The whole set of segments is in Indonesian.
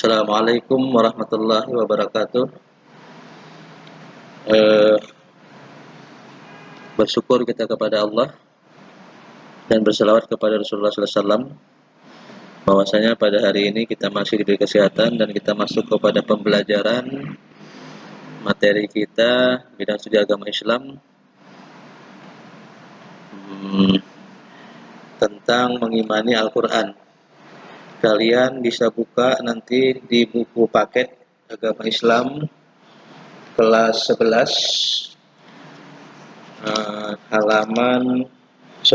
Assalamualaikum warahmatullahi wabarakatuh. Eh, Bersyukur kita kepada Allah dan berselawat kepada Rasulullah SAW bahwasanya pada hari ini kita masih diberi kesehatan dan kita masuk kepada pembelajaran materi kita bidang studi agama Islam tentang mengimani Al-Quran. Kalian bisa buka nanti di buku paket agama Islam kelas 11 halaman 10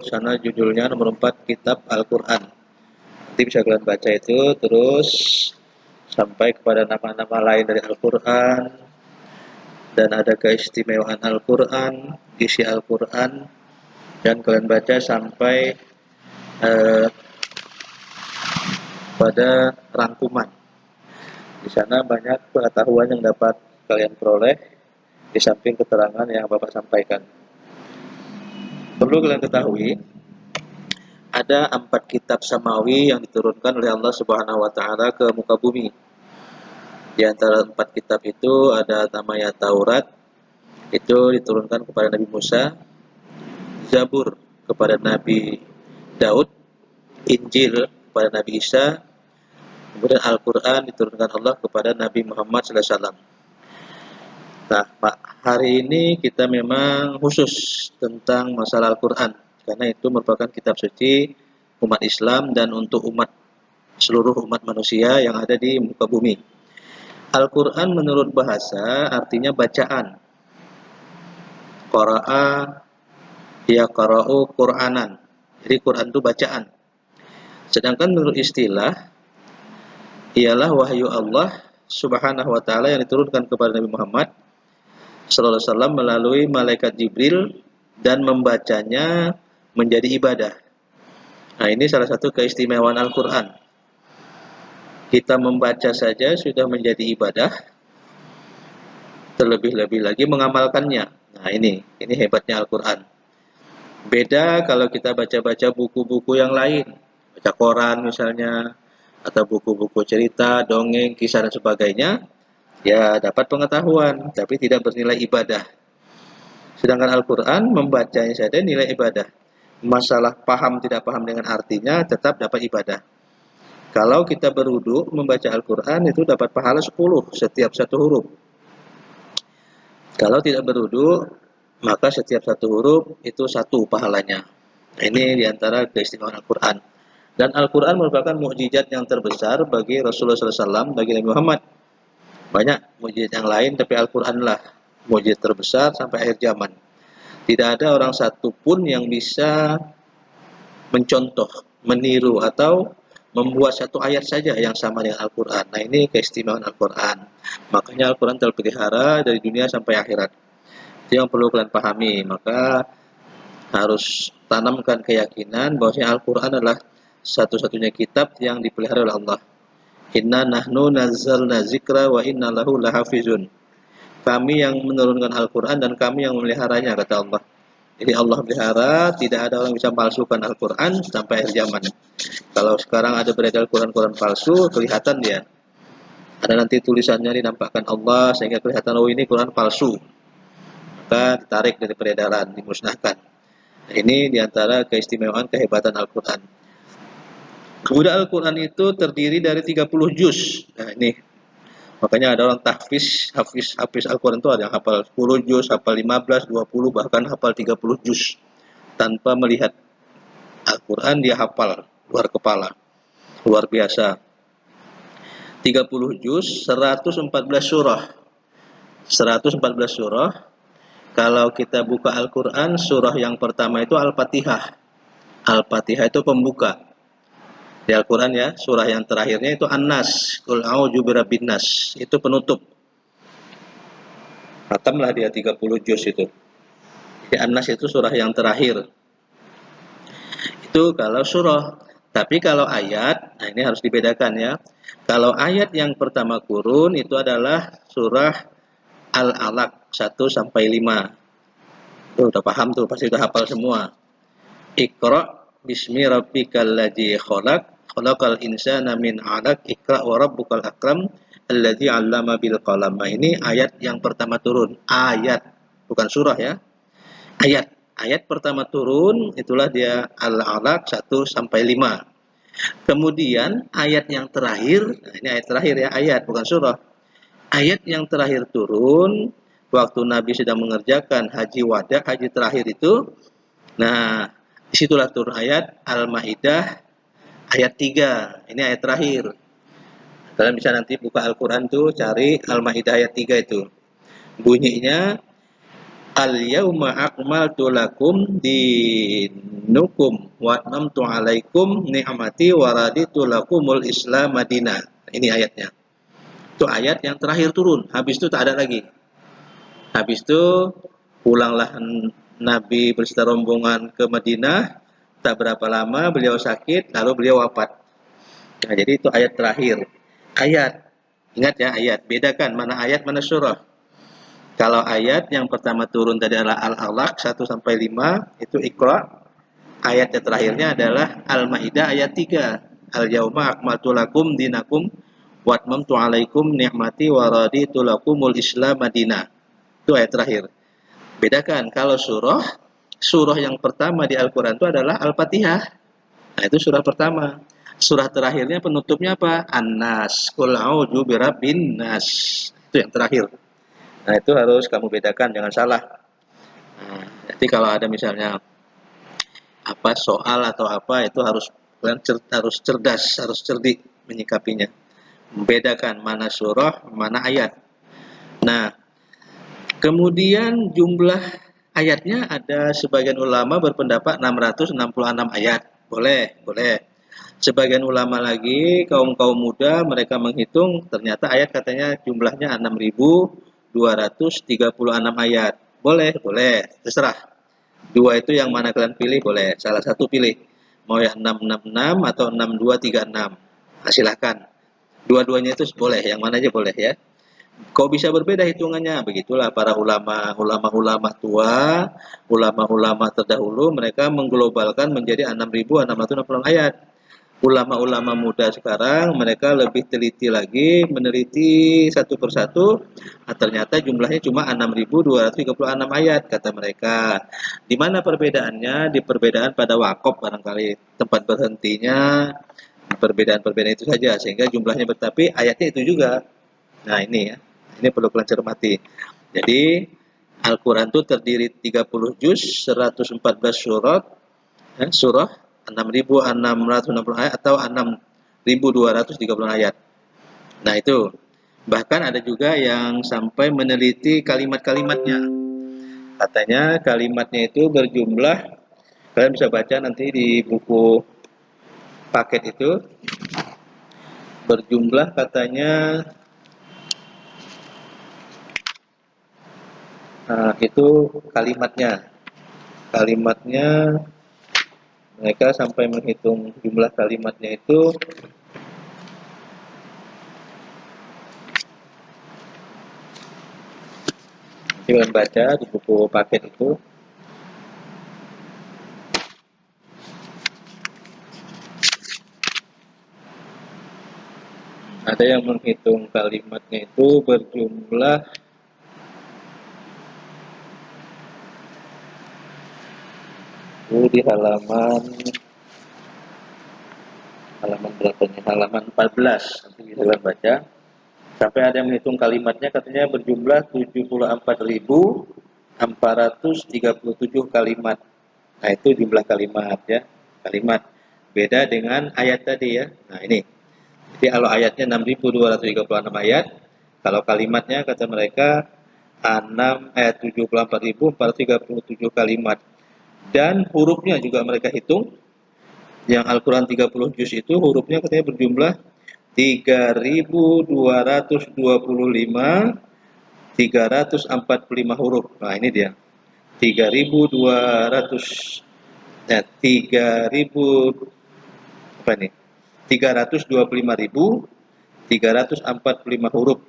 sana judulnya nomor 4 kitab Al-Quran. Nanti bisa kalian baca itu terus sampai kepada nama-nama lain dari Al-Quran dan ada keistimewaan Al-Quran, isi Al-Quran, dan kalian baca sampai pada rangkuman. Di sana banyak pengetahuan yang dapat kalian peroleh di samping keterangan yang Bapak sampaikan. Perlu kalian ketahui, ada 4 kitab samawi yang diturunkan oleh Allah Subhanahu wa taala ke muka bumi. Di antara 4 kitab itu ada namanya Taurat, itu diturunkan kepada Nabi Musa, Zabur kepada Nabi Daud, Injil kepada Nabi Isa, kemudian Al-Quran diturunkan Allah kepada Nabi Muhammad SAW. Nah, hari ini kita memang khusus tentang masalah Al-Quran, karena itu merupakan kitab suci umat Islam dan untuk seluruh umat manusia yang ada di muka bumi. Al-Quran menurut bahasa artinya bacaan. Qara'a yaqra'u Qur'anan. Jadi Quran itu bacaan. Sedangkan menurut istilah ialah wahyu Allah Subhanahu wa taala yang diturunkan kepada Nabi Muhammad sallallahu alaihi wasallam melalui malaikat Jibril dan membacanya menjadi ibadah. Nah, ini salah satu keistimewaan Al-Quran. Kita membaca saja sudah menjadi ibadah, terlebih-lebih lagi mengamalkannya. Nah, ini hebatnya Al-Quran. Beda kalau kita baca-baca buku-buku yang lain, baca koran misalnya, atau buku-buku cerita, dongeng, kisah dan sebagainya, ya dapat pengetahuan, tapi tidak bernilai ibadah. Sedangkan Al-Quran membacanya saja nilai ibadah. Masalah paham tidak paham dengan artinya tetap dapat ibadah. Kalau kita berwudu membaca Al-Quran itu dapat pahala 10 setiap satu huruf. Kalau tidak berwudu maka setiap satu huruf itu 1 pahalanya. Nah, ini diantara keistimewaan Al-Quran. Dan Al-Quran merupakan mukjizat yang terbesar bagi Rasulullah SAW, bagi Nabi Muhammad. Banyak mukjizat yang lain, tapi Al-Quran lah mukjizat terbesar sampai akhir zaman. Tidak ada orang satu pun yang bisa mencontoh, meniru, atau membuat satu ayat saja yang sama dengan Al-Quran. Nah, ini keistimewaan Al-Quran. Makanya Al-Quran terpelihara dari dunia sampai akhirat. Itu yang perlu kalian pahami. Maka harus tanamkan keyakinan bahwasanya Al-Quran adalah satu-satunya kitab yang dipelihara oleh Allah. Inna nahnu nazzalna zikra wa inna lahu lahafizun. Kami yang menurunkan Al-Quran dan kami yang memeliharanya, kata Allah. Jadi Allah pelihara, tidak ada orang bisa palsukan Al-Quran sampai akhir zaman. Kalau sekarang ada beredar Quran-Quran palsu, kelihatan dia. Ada nanti tulisannya dinampakkan Allah sehingga kelihatan, oh ini Quran palsu. Maka ditarik dari peredaran, dimusnahkan. Nah, ini diantara keistimewaan kehebatan Al-Quran. Kemudian Al-Quran itu terdiri dari 30 juz. Nah, ini makanya ada orang hafiz Al-Quran itu ada yang hafal 10 juz, hafal 15, 20, bahkan hafal 30 juz. Tanpa melihat Al-Quran dia hafal luar kepala. Luar biasa. 30 juz, 114 surah. 114 surah. Kalau kita buka Al-Quran, surah yang pertama itu Al-Fatihah. Al-Fatihah itu pembuka. Di Al-Quran ya, surah yang terakhirnya itu An-Nas, Qul a'udzu birabbin nas, itu penutup. Khatamlah dia 30 juz itu. Jadi An-Nas itu surah yang terakhir. Itu kalau surah. Tapi kalau ayat, nah ini harus dibedakan ya. Kalau ayat yang pertama turun itu adalah surah Al-Alaq 1 sampai 5. Tuh udah paham tuh, pasti udah hafal semua. Iqra bismi rabbikal ladzi khalaq, Khalaqal insana min 'alaq, Iqra wa rabbukal akram, alladzi 'allama bil qalam. Nah, ini ayat yang pertama turun. Ayat, bukan surah ya. Ayat. Ayat pertama turun itulah dia Al-Alaq 1 sampai 5. Kemudian ayat yang terakhir, nah ini ayat terakhir ya, ayat bukan surah. Ayat yang terakhir turun waktu Nabi sedang mengerjakan haji wada, haji terakhir itu. Nah, disitulah turun ayat Al-Maidah ayat 3. Ini ayat terakhir. Kalian bisa nanti buka Al-Quran tuh, cari Al-Maidah ayat 3 itu. Bunyinya, Al-yawma akmaltu lakum dinukum wa atmamtu alaikum ni'mati wa raditu lakumul Islam Madinah. Ini ayatnya. Itu ayat yang terakhir turun. Habis itu tak ada lagi. Habis itu pulanglah Nabi berserta rombongan ke Madinah. Tak berapa lama beliau sakit, lalu beliau wafat. Nah, jadi itu ayat terakhir. Ayat. Ingat ya, ayat. Bedakan mana ayat, mana surah. Kalau ayat yang pertama turun tadi adalah Al-Alaq 1 sampai 5, itu Iqra. Ayat yang terakhirnya adalah Al-Maidah ayat 3. Al-yauma akmaltu lakum dinakum wa atmamtu alaikum ni'mati wa raditu lakumul Islam Madinah. Itu ayat terakhir. Bedakan kalau surah yang pertama di Al-Qur'an itu adalah Al-Fatihah. Nah, itu surah pertama. Surah terakhirnya penutupnya apa? An-Nas. Qul a'udzu birabbin nas. Itu yang terakhir. Nah, itu harus kamu bedakan, jangan salah. Nah, jadi kalau ada misalnya apa soal atau apa, itu harus harus cerdas, harus cerdik menyikapinya. Membedakan mana surah, mana ayat. Nah, kemudian jumlah ayatnya ada sebagian ulama berpendapat 666 ayat. Boleh, boleh. Sebagian ulama lagi, kaum-kaum muda, mereka menghitung, ternyata ayat katanya jumlahnya 6.236 ayat. Boleh, boleh, terserah. Dua itu yang mana kalian pilih, boleh. Salah satu pilih. Mau yang 666 atau 6236. Nah, silahkan. Dua-duanya itu boleh, yang mana aja boleh ya. Kok bisa berbeda hitungannya? Begitulah para ulama tua, ulama-ulama terdahulu, mereka mengglobalkan menjadi 6.666 ayat. Ulama-ulama muda sekarang mereka lebih teliti lagi, meneliti satu persatu. Nah, ternyata jumlahnya cuma 6.236 ayat kata mereka. Di mana perbedaannya? Di perbedaan pada wakaf barangkali, tempat berhentinya, perbedaan-perbedaan itu saja sehingga jumlahnya tapi ayatnya itu juga. Nah, ini ya. Ini perlu kalian cermati. Jadi Al-Quran itu terdiri 30 juz, 114 surat, ya, surah, 6.660 ayat atau 6.230 ayat. Nah, itu. Bahkan ada juga yang sampai meneliti kalimat-kalimatnya. Katanya kalimatnya itu berjumlah, kalian bisa baca nanti di buku paket itu, berjumlah katanya itu kalimatnya. Kalimatnya mereka sampai menghitung jumlah kalimatnya itu kalian baca di buku paket itu. Ada yang menghitung kalimatnya itu berjumlah di halaman berapa nih? Halaman 14. Nanti bisa kalian baca. Sampai ada yang menghitung kalimatnya katanya berjumlah 74.437 kalimat. Nah, itu jumlah kalimat ya. Kalimat beda dengan ayat tadi ya. Nah, ini. Jadi kalau ayatnya 6.236 ayat, kalau kalimatnya kata mereka 74.437 kalimat. Dan hurufnya juga mereka hitung. Yang Al-Quran 30 juz itu hurufnya katanya berjumlah 3.225 huruf. Nah, ini dia. 3.200 3.000 apa ini? 325.345 huruf.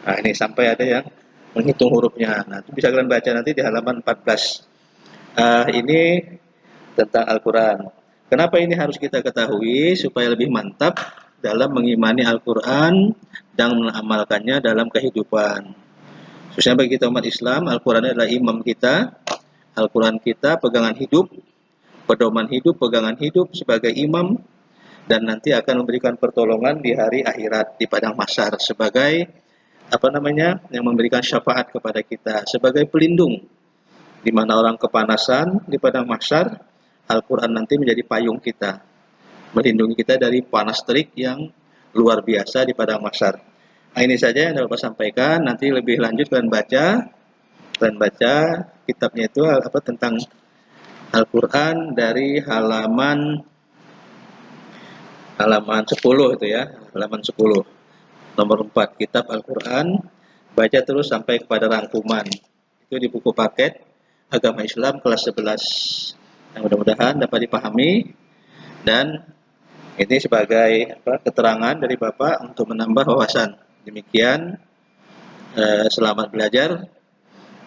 Nah, ini sampai ada yang menghitung hurufnya. Nah, itu bisa kalian baca nanti di halaman 14. Ini tentang Al-Quran. Kenapa ini harus kita ketahui? Supaya lebih mantap dalam mengimani Al-Quran dan mengamalkannya dalam kehidupan. Khususnya bagi kita umat Islam, Al-Quran adalah imam kita, Al-Quran kita pegangan hidup, pedoman hidup, pegangan hidup sebagai imam, dan nanti akan memberikan pertolongan di hari akhirat, di padang mahsyar, sebagai yang memberikan syafaat kepada kita, sebagai pelindung, di mana orang kepanasan di padang mahsyar, Al-Quran nanti menjadi payung kita, melindungi kita dari panas terik yang luar biasa di padang mahsyar. Nah, ini saja yang dapat saya sampaikan. Nanti lebih lanjut kalian baca kitabnya itu tentang Al-Quran dari halaman 10 itu ya, halaman 10. Nomor 4 kitab Al-Quran, baca terus sampai kepada rangkuman. Itu di buku paket Agama Islam kelas 11. Yang mudah-mudahan dapat dipahami, dan ini sebagai keterangan dari Bapak untuk menambah wawasan. Demikian, selamat belajar,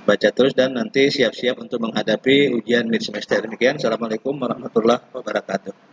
baca terus, dan nanti siap-siap untuk menghadapi ujian mid semester. Demikian, Assalamualaikum warahmatullahi wabarakatuh.